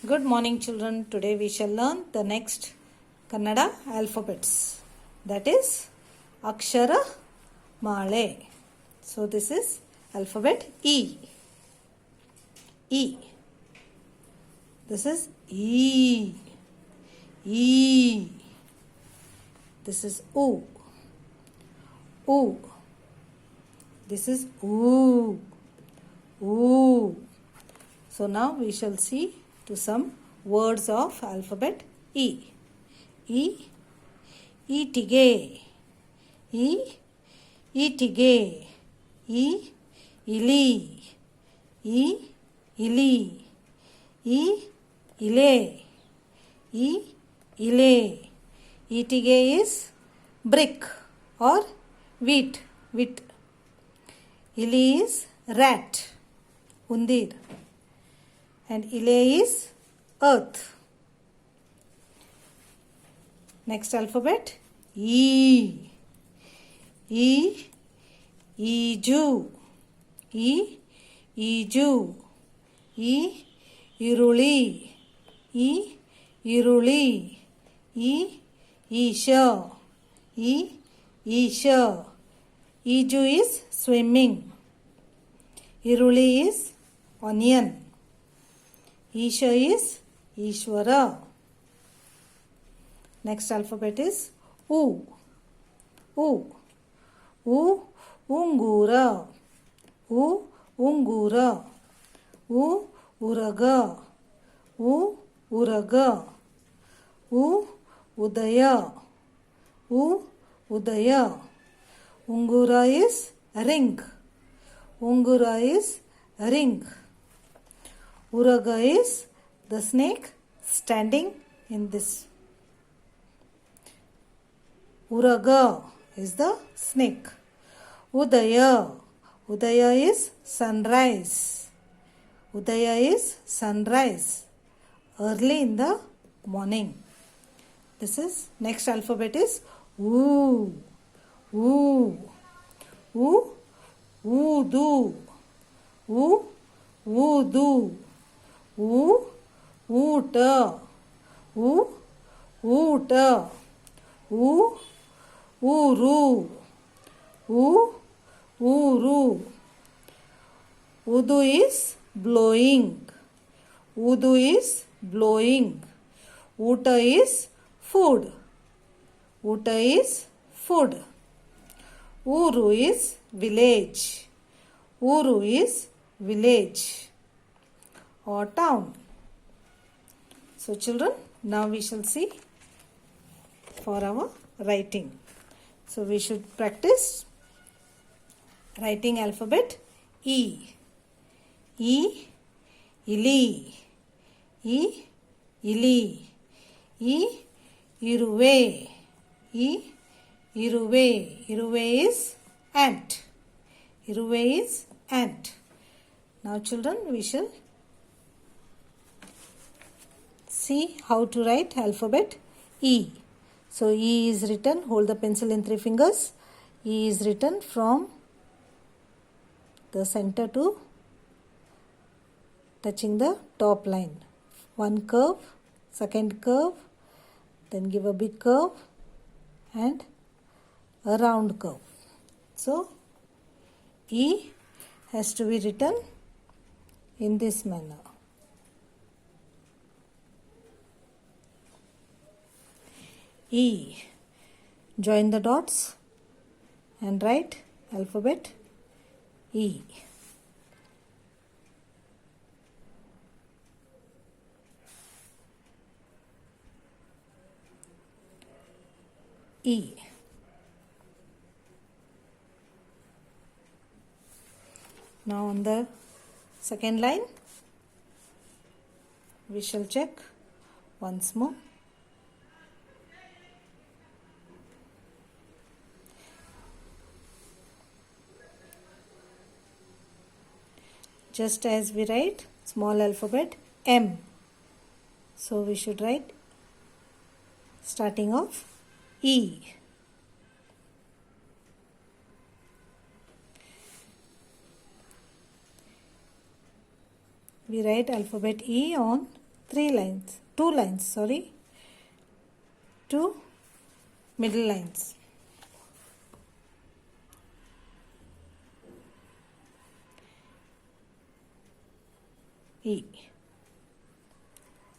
Good morning, children. Today we shall learn the next Kannada alphabets. That is Akshara Male. So this is alphabet E. E. This is E. E. This is U. U. This is Oo. Oo. So now we shall see to some words of alphabet E. E. Eatige. E. Eatige. E. Ili. E. Ili. E. Ile. E. Ile. Eatige is brick or wheat. Wheat. Ili is rat. Undir. And Ile is earth. Next alphabet E. E. Iju. E. Iju. E. Iruli. E. Iruli. E. Isha. E. Isha. Iju is swimming. Iruli is onion. Isha is Ishwara. Next alphabet is U. U. U. Ungura. U. Ungura. U. Uraga. U. Uraga. U. Udaya. U. Udaya. Ungura is ring. Ungura is ring. Uraga is the snake standing in this. Uraga is the snake. Udaya. Udaya is sunrise. Udaya is sunrise. Early in the morning. This is next alphabet is U. U. U. Udu. U. Udu. U. Uta. U. Uta. U. Uru. U. Uru. Udu is blowing. Udu is blowing. Uta is food. Uta is food. Uru is village. Uru is village or town. So children, now we shall see for our writing. So we should practice writing alphabet E. E. Ili. E. Ili. E. Iruve. E. Iruve. Iruve is ant. Iruve is ant. Now children, we shall see how to write alphabet E. So E is written, hold the pencil in 3 fingers. E is written from the center to touching the top line. One curve, second curve, then give a big curve and a round curve. So E has to be written in this manner. E. Join the dots and write alphabet E. E. Now on the second line, we shall check once more. Just as we write small alphabet M. So we should write starting off E. We write alphabet E on 3 lines, 2 lines, sorry, 2 middle lines. E.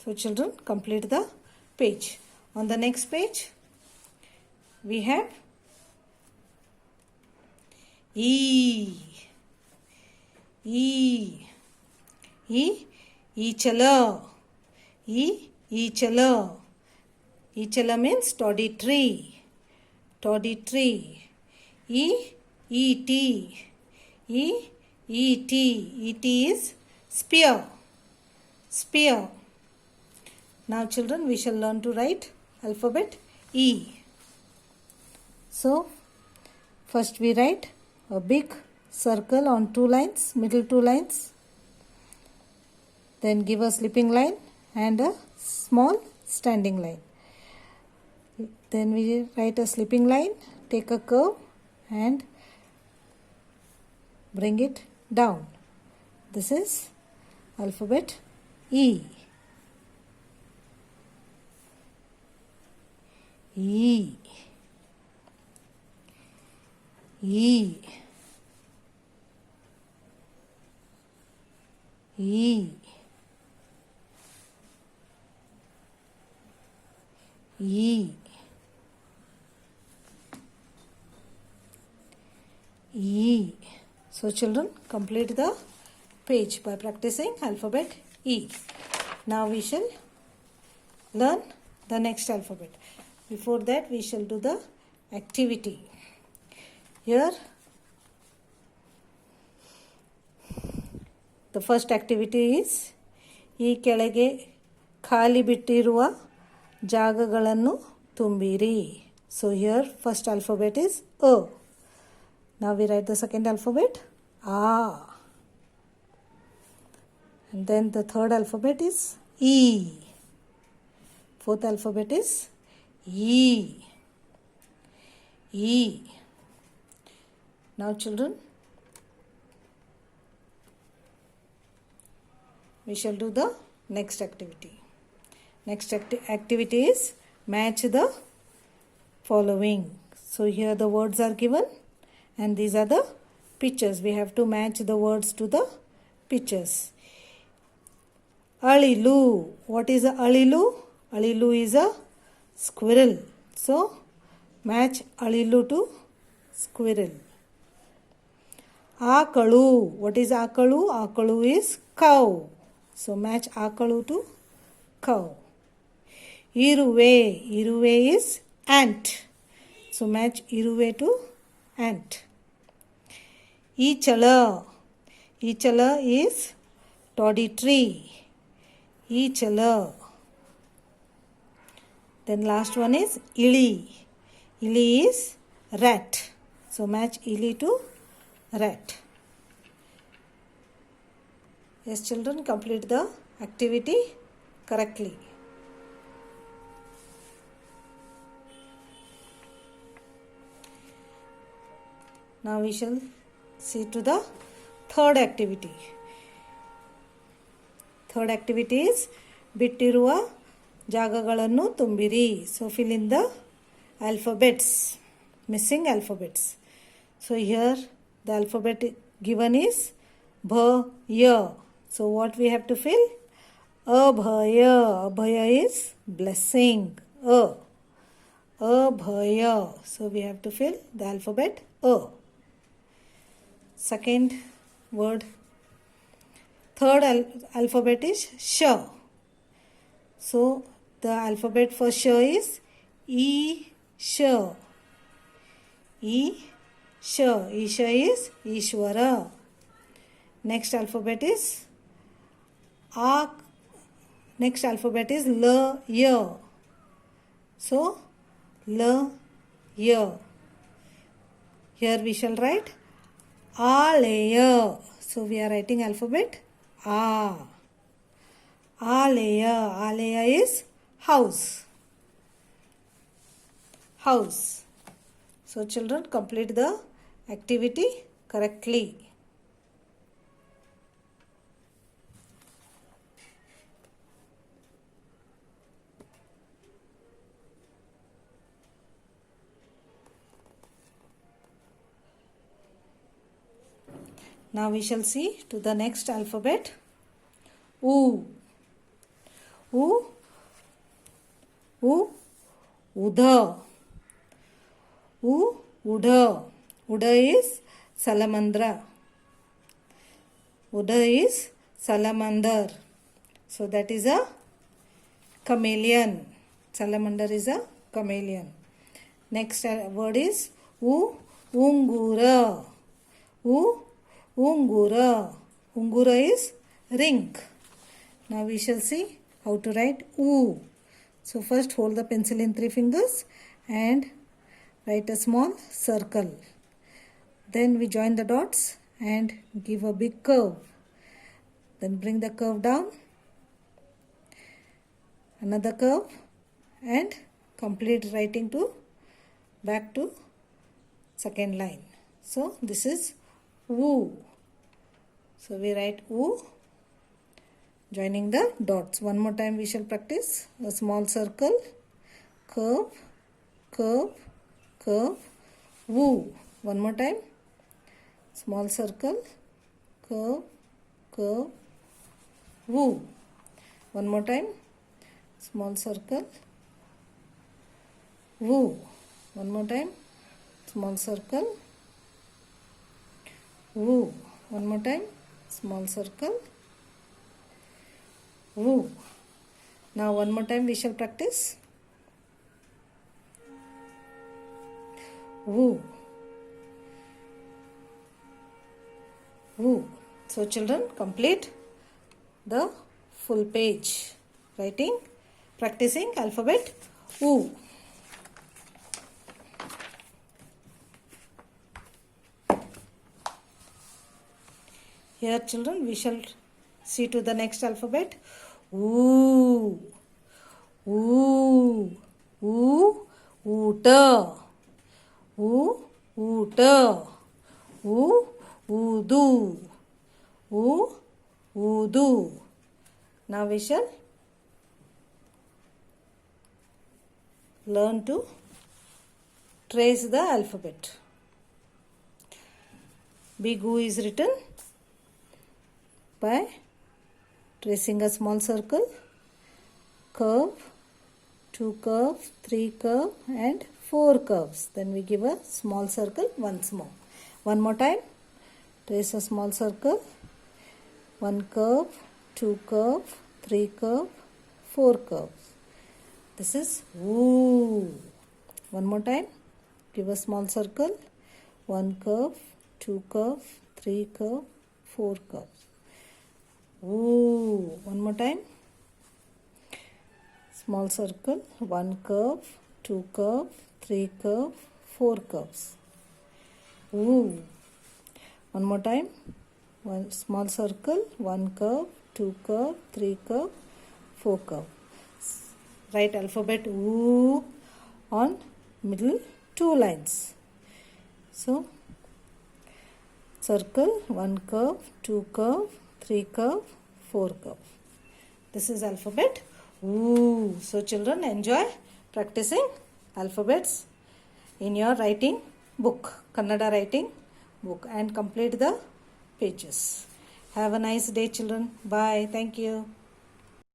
So children, complete the page. On the next page, we have E. E. E. Eachala. E. Eachala. Eachala means toddy tree. Toddy tree. E. E-T. E. E-T. E-T is spear. Spear. Now children, we shall learn to write alphabet E. So, first we write a big circle on 2 lines, middle 2 lines. Then give a slipping line and a small standing line. Then we write a slipping line, take a curve and bring it down. This is alphabet E. E. E. E. E. E. So children, complete the page by practicing alphabet E. Now we shall learn the next alphabet. Before that, we shall do the activity. Here, the first activity is ಈ ಕೆಳಗೆ ಖಾಲಿ ಬಿಟ್ಟಿರುವ ಜಾಗಗಳನ್ನು ತುಂಬಿರಿ. So here, first alphabet is A. Now we write the second alphabet A. And then the third alphabet is E. Fourth alphabet is E. E. Now children, we shall do the next activity. Next activity is match the following. So here the words are given and these are the pictures. We have to match the words to the pictures. Alilu. What is a alilu? Alilu is a squirrel. So match alilu to squirrel. Akalu. What is akalu? Akalu is cow. So match akalu to cow. Iruve. Iruve is ant. So match iruve to ant. Eachala. Eachala is toddy tree. Eachala. Then last one is ili. Ili is rat. So match ili to rat. Yes children, complete the activity correctly. Now we shall see to the third activity. Third activity is ಬಿಟ್ಟಿರುವ ಜಾಗಗಳನ್ನು ತುಂಬಿರಿ. So fill in the alphabets, missing alphabets. So here the alphabet given is Bhaya. So what we have to fill? Abhaya. Abhaya is blessing. Abhaya. So we have to fill the alphabet A. Second word. Third alphabet is Sha. So the alphabet for Sha is E Sha. E Sha. Isha is Ishwara. Next alphabet is A. Next alphabet is L Ya. So L Ya. Here we shall write Alaya. So we are writing alphabet A. Alaya. Alaya is house. House. So children, complete the activity correctly. Now we shall see to the next alphabet. U. U. U. Udha. U. Udha. Udha is salamandra. Udha is salamander. So that is a chameleon. Salamander is a chameleon. Next word is ungura. Ungura. Ungura is ring. Now we shall see how to write U. So first hold the pencil in 3 fingers and write a small circle. Then we join the dots and give a big curve. Then bring the curve down. Another curve and complete writing to back to second line. So this is U. So we write U joining the dots. One more time we shall practice. A small circle, curve, curve, curve, U. One more time. Small circle, curve, curve, U. One more time. Small circle, U. One more time. Small circle, U. One more time. Small circle, U. Now one more time we shall practice. U. U. So children, complete the full page writing, practicing alphabet U. Here children, we shall see to the next alphabet. U. U. U. Uta. U. Uta. U. Udu. U. Udu. Now we shall learn to trace the alphabet. Big U is written by tracing a small circle, curve, 2 curves, 3 curves and 4 curves. Then we give a small circle once more. One more time. Trace a small circle, 1 curve, 2 curve, 3 curve, 4 curves. This is U. One more time. Give a small circle, 1 curve, 2 curve, 3 curve, 4 curves. U. One more time. Small circle, 1 curve, 2 curve, 3 curve, 4 curves. U. One more time. One small circle, 1 curve, 2 curve, 3 curve, 4 curve. Write alphabet U on middle 2 lines. So circle, 1 curve, 2 curve, 3 curve, 4 curve. This is alphabet U. So children, enjoy practicing alphabets in your writing book, Kannada writing book, and complete the pages. Have a nice day children. Bye. Thank you.